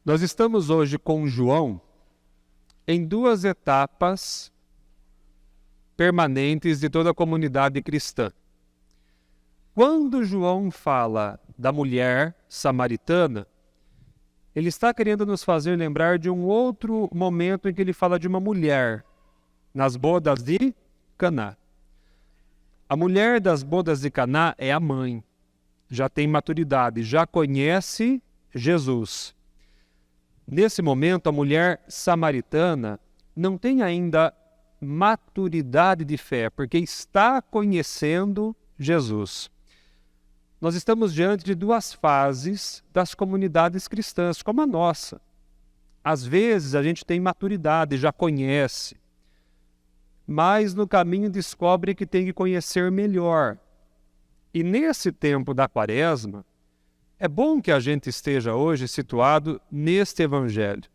Nós estamos hoje com João em duas etapas permanentes de toda a comunidade cristã. Quando João fala da mulher samaritana, ele está querendo nos fazer lembrar de um outro momento em que ele fala de uma mulher, nas bodas de Caná. A mulher das bodas de Caná é a mãe, já tem maturidade, já conhece Jesus. Nesse momento, a mulher samaritana não tem ainda maturidade de fé, porque está conhecendo Jesus. Nós estamos diante de duas fases das comunidades cristãs, como a nossa. Às vezes a gente tem maturidade, já conhece, mas no caminho descobre que tem que conhecer melhor. E nesse tempo da Quaresma, é bom que a gente esteja hoje situado neste Evangelho,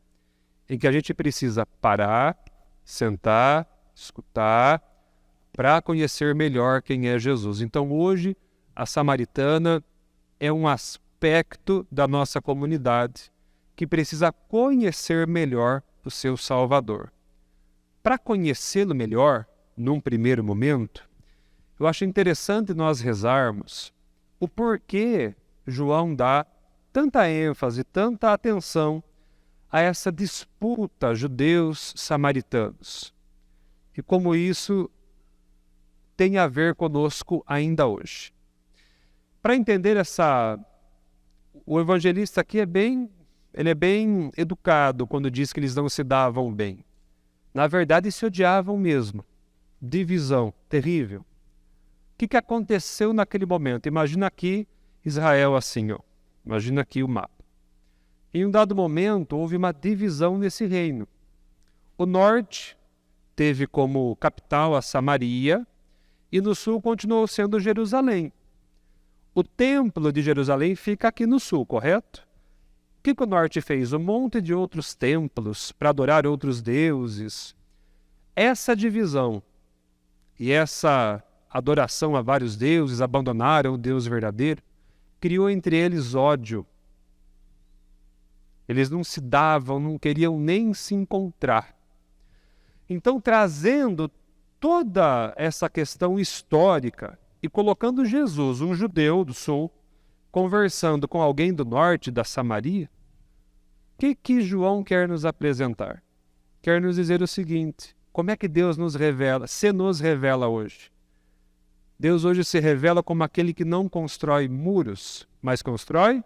em que a gente precisa parar, sentar, escutar, para conhecer melhor quem é Jesus. Então hoje, a samaritana é um aspecto da nossa comunidade que precisa conhecer melhor o seu Salvador. Para conhecê-lo melhor, num primeiro momento, eu acho interessante nós rezarmos o porquê João dá tanta ênfase, tanta atenção a essa disputa judeus-samaritanos. E como isso tem a ver conosco ainda hoje. Para entender o evangelista aqui ele é bem educado quando diz que eles não se davam bem. Na verdade, se odiavam mesmo. Divisão terrível. O que aconteceu naquele momento? Imagina aqui Israel assim, ó. Imagina aqui o mapa. Em um dado momento, houve uma divisão nesse reino. O norte teve como capital a Samaria e no sul continuou sendo Jerusalém. O templo de Jerusalém fica aqui no sul, correto? O que o norte fez? Um monte de outros templos para adorar outros deuses. Essa divisão e essa adoração a vários deuses, abandonaram o Deus verdadeiro, criou entre eles ódio. Eles não se davam, não queriam nem se encontrar. Então, trazendo toda essa questão histórica e colocando Jesus, um judeu do sul, conversando com alguém do norte, da Samaria, o que João quer nos apresentar? Quer nos dizer o seguinte: como é que Deus nos revela, se nos revela hoje? Deus hoje se revela como aquele que não constrói muros, mas constrói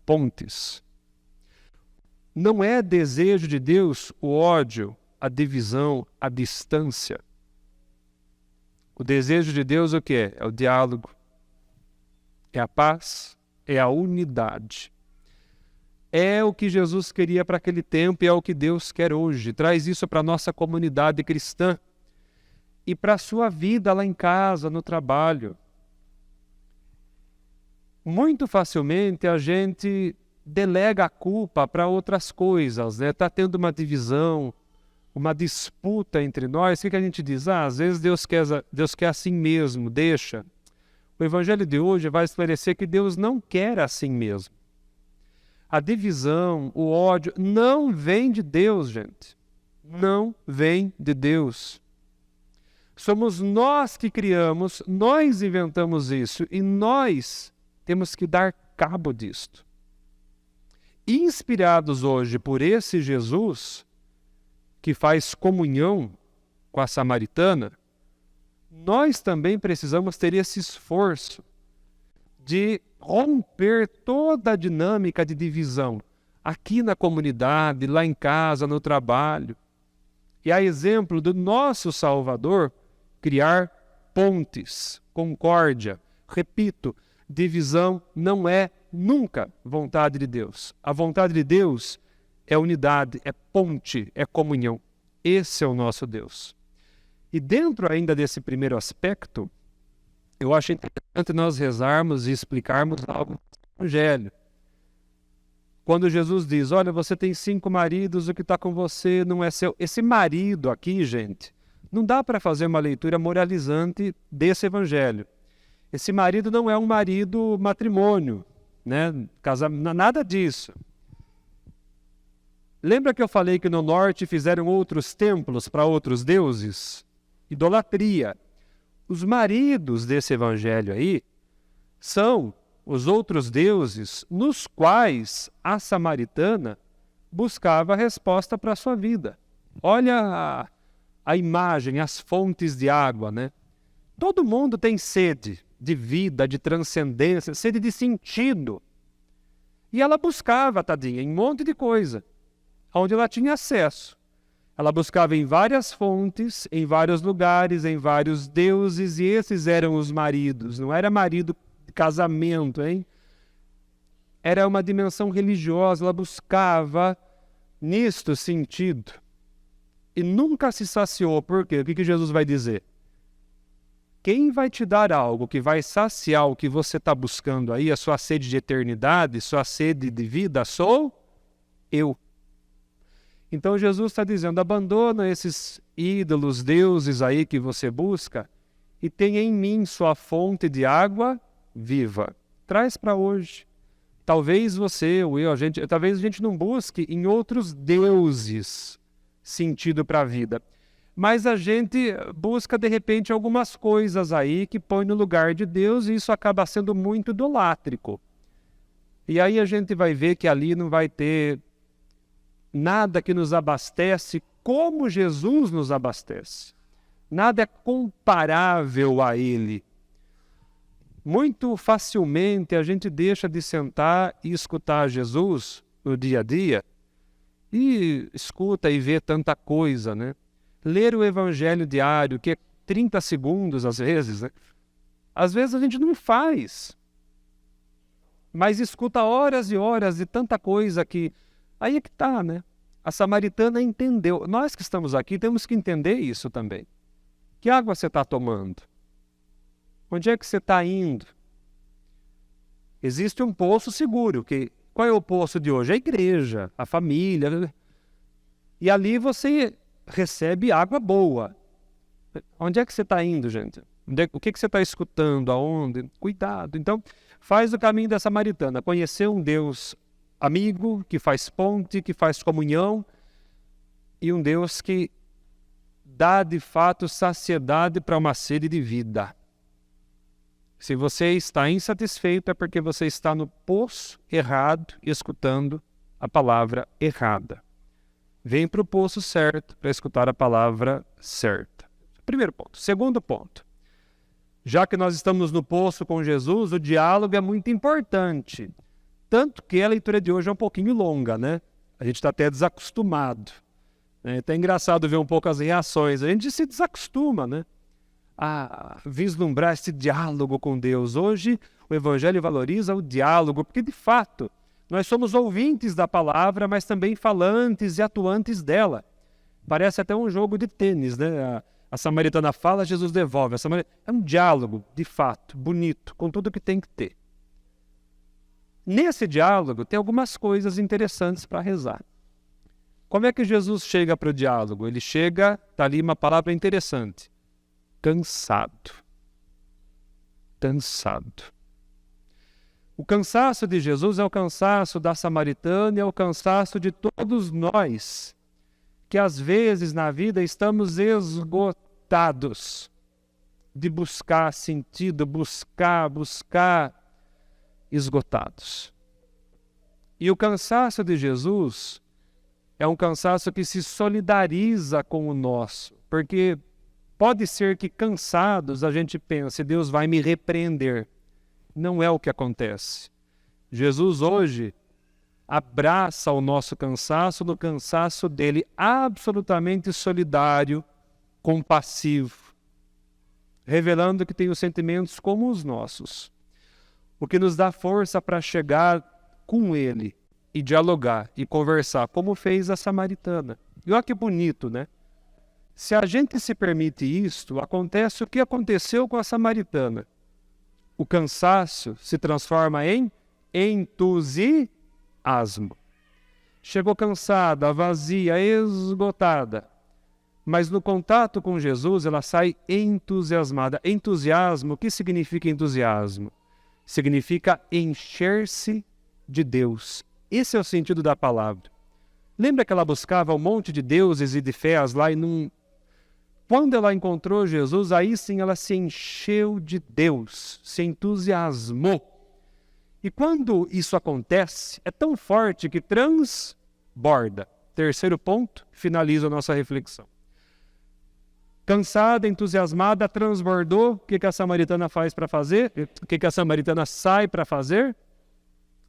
pontes. Não é desejo de Deus o ódio, a divisão, a distância. O desejo de Deus o que é? É o diálogo, é a paz, é a unidade. É o que Jesus queria para aquele tempo e é o que Deus quer hoje. Traz isso para a nossa comunidade cristã e para a sua vida lá em casa, no trabalho. Muito facilmente a gente delega a culpa para outras coisas, né? Está tendo uma divisão, uma disputa entre nós. O que a gente diz? Às vezes Deus quer assim mesmo, deixa. O Evangelho de hoje vai esclarecer que Deus não quer assim mesmo. A divisão, o ódio, não vem de Deus, gente. Não vem de Deus. Somos nós que criamos, nós inventamos isso e nós temos que dar cabo disto. Inspirados hoje por esse Jesus, que faz comunhão com a samaritana, nós também precisamos ter esse esforço de romper toda a dinâmica de divisão, aqui na comunidade, lá em casa, no trabalho. E a exemplo do nosso Salvador, criar pontes, concórdia. Repito, divisão não é nunca vontade de Deus. A vontade de Deus é unidade, é ponte, é comunhão. Esse é o nosso Deus. E dentro ainda desse primeiro aspecto, eu acho interessante nós rezarmos e explicarmos algo do Evangelho. Quando Jesus diz, olha, você tem 5 maridos, o que está com você não é seu. Esse marido aqui, gente, não dá para fazer uma leitura moralizante desse Evangelho. Esse marido não é um marido matrimônio, né? Nada disso. Lembra que eu falei que no norte fizeram outros templos para outros deuses? Idolatria. Os maridos desse evangelho aí são os outros deuses nos quais a samaritana buscava a resposta para a sua vida. Olha a imagem, as fontes de água, né? Todo mundo tem sede de vida, de transcendência, sede de sentido. E ela buscava, tadinha, em um monte de coisa, onde ela tinha acesso. Ela buscava em várias fontes, em vários lugares, em vários deuses, e esses eram os maridos. Não era marido de casamento, hein? Era uma dimensão religiosa, ela buscava nisto sentido. E nunca se saciou. Por quê? O que Jesus vai dizer? Quem vai te dar algo que vai saciar o que você está buscando aí, a sua sede de eternidade, sua sede de vida, sou eu. Então Jesus está dizendo, abandona esses ídolos, deuses aí que você busca e tenha em mim sua fonte de água viva. Traz para hoje. Talvez você ou eu, talvez a gente não busque em outros deuses sentido para a vida. Mas a gente busca, de repente, algumas coisas aí que põe no lugar de Deus e isso acaba sendo muito idolátrico. E aí a gente vai ver que ali não vai ter nada que nos abastece como Jesus nos abastece. Nada é comparável a Ele. Muito facilmente a gente deixa de sentar e escutar Jesus no dia a dia e escuta e vê tanta coisa, né? Ler o evangelho diário, que é 30 segundos às vezes, né? Às vezes a gente não faz, mas escuta horas e horas de tanta coisa que... Aí é que está, né? A samaritana entendeu. Nós que estamos aqui temos que entender isso também. Que água você está tomando? Onde é que você está indo? Existe um poço seguro. Qual é o poço de hoje? A igreja, a família. E ali você recebe água boa. Onde é que você está indo, gente? O que você está escutando? Aonde? Cuidado. Então, faz o caminho da samaritana. Conhecer um Deus amigo, que faz ponte, que faz comunhão, e um Deus que dá de fato saciedade para uma sede de vida. Se você está insatisfeito é porque você está no poço errado, escutando a palavra errada. Vem para o poço certo para escutar a palavra certa. Primeiro ponto. Segundo ponto. Já que nós estamos no poço com Jesus, o diálogo é muito importante. Tanto que a leitura de hoje é um pouquinho longa, né? A gente está até desacostumado. É até engraçado ver um pouco as reações. A gente se desacostuma, né? A vislumbrar esse diálogo com Deus. Hoje, o Evangelho valoriza o diálogo, porque, de fato, nós somos ouvintes da palavra, mas também falantes e atuantes dela. Parece até um jogo de tênis, né? A samaritana fala, Jesus devolve. É um diálogo, de fato, bonito, com tudo que tem que ter. Nesse diálogo, tem algumas coisas interessantes para rezar. Como é que Jesus chega para o diálogo? Ele chega, está ali uma palavra interessante. Cansado. Cansado. O cansaço de Jesus é o cansaço da samaritana e é o cansaço de todos nós, que às vezes na vida estamos esgotados de buscar sentido, buscar, esgotados. E o cansaço de Jesus é um cansaço que se solidariza com o nosso, porque pode ser que cansados a gente pense, Deus vai me repreender. Não é o que acontece. Jesus hoje abraça o nosso cansaço no cansaço dele, absolutamente solidário, compassivo, revelando que tem os sentimentos como os nossos. O que nos dá força para chegar com ele e dialogar e conversar, como fez a samaritana. E olha que bonito, né? Se a gente se permite isto, acontece o que aconteceu com a samaritana. O cansaço se transforma em entusiasmo. Chegou cansada, vazia, esgotada. Mas no contato com Jesus, ela sai entusiasmada. Entusiasmo, o que significa entusiasmo? Significa encher-se de Deus. Esse é o sentido da palavra. Lembra que ela buscava um monte de deuses e de fés lá e quando ela encontrou Jesus, aí sim ela se encheu de Deus, se entusiasmou. E quando isso acontece, é tão forte que transborda. Terceiro ponto, finaliza a nossa reflexão. Cansada, entusiasmada, transbordou. O que a samaritana faz para fazer? O que a samaritana sai para fazer?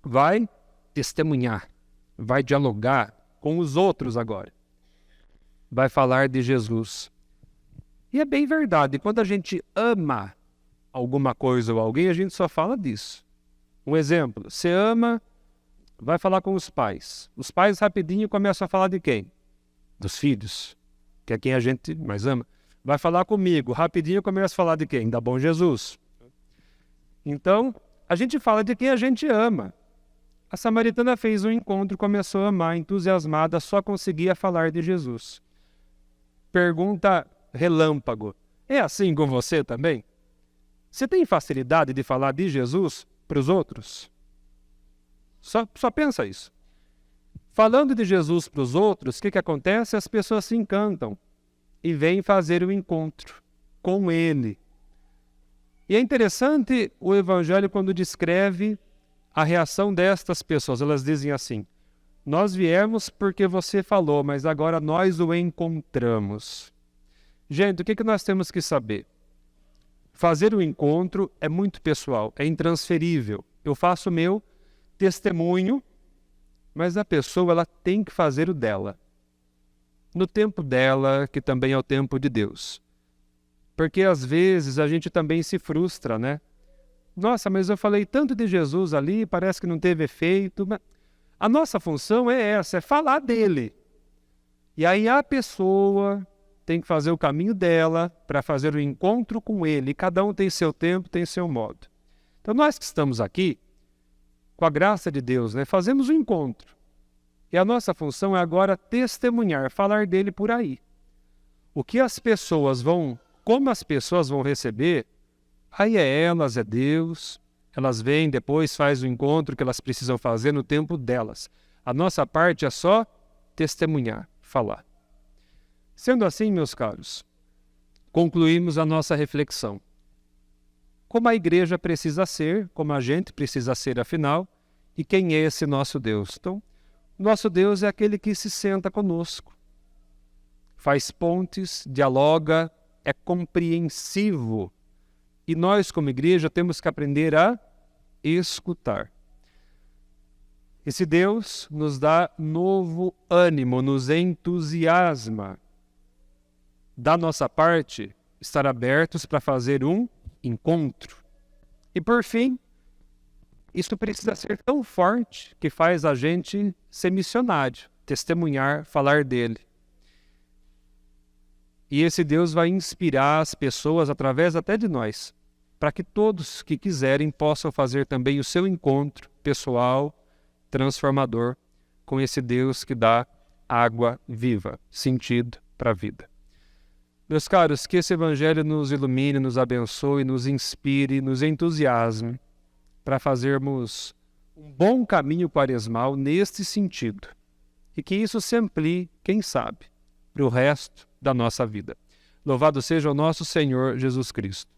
Vai testemunhar, vai dialogar com os outros agora. Vai falar de Jesus. E é bem verdade, quando a gente ama alguma coisa ou alguém, a gente só fala disso. Um exemplo, você ama, vai falar com os pais. Os pais rapidinho começam a falar de quem? Dos filhos, que é quem a gente mais ama. Vai falar comigo, rapidinho começa a falar de quem? Da Bom Jesus. Então, a gente fala de quem a gente ama. A samaritana fez um encontro, começou a amar, entusiasmada, só conseguia falar de Jesus. Pergunta relâmpago. É assim com você também? Você tem facilidade de falar de Jesus para os outros? Só pensa isso. Falando de Jesus para os outros, o que acontece? As pessoas se encantam e vêm fazer o encontro com Ele. E é interessante o Evangelho quando descreve a reação destas pessoas. Elas dizem assim: nós viemos porque você falou, mas agora nós o encontramos. Gente, o que nós temos que saber? Fazer o encontro é muito pessoal, é intransferível. Eu faço o meu testemunho, mas a pessoa ela tem que fazer o dela. No tempo dela, que também é o tempo de Deus. Porque às vezes a gente também se frustra, né? Nossa, mas eu falei tanto de Jesus ali, parece que não teve efeito. Mas a nossa função é essa, é falar dele. E aí a pessoa tem que fazer o caminho dela para fazer o encontro com ele. E cada um tem seu tempo, tem seu modo. Então nós que estamos aqui, com a graça de Deus, né, fazemos o encontro. E a nossa função é agora testemunhar, falar dele por aí. O que as pessoas como as pessoas vão receber, aí é elas, é Deus. Elas vêm, depois faz o encontro que elas precisam fazer no tempo delas. A nossa parte é só testemunhar, falar. Sendo assim, meus caros, concluímos a nossa reflexão. Como a igreja precisa ser, como a gente precisa ser afinal, e quem é esse nosso Deus? Então, nosso Deus é aquele que se senta conosco, faz pontes, dialoga, é compreensivo. E nós, como igreja, temos que aprender a escutar. Esse Deus nos dá novo ânimo, nos entusiasma. Da nossa parte, estar abertos para fazer um encontro. E por fim, isso precisa ser tão forte que faz a gente ser missionário, testemunhar, falar dele. E esse Deus vai inspirar as pessoas, através até de nós, para que todos que quiserem possam fazer também o seu encontro pessoal, transformador, com esse Deus que dá água viva, sentido para a vida. Meus caros, que esse Evangelho nos ilumine, nos abençoe, nos inspire, nos entusiasme para fazermos um bom caminho quaresmal neste sentido. E que isso se amplie, quem sabe, para o resto da nossa vida. Louvado seja o nosso Senhor Jesus Cristo.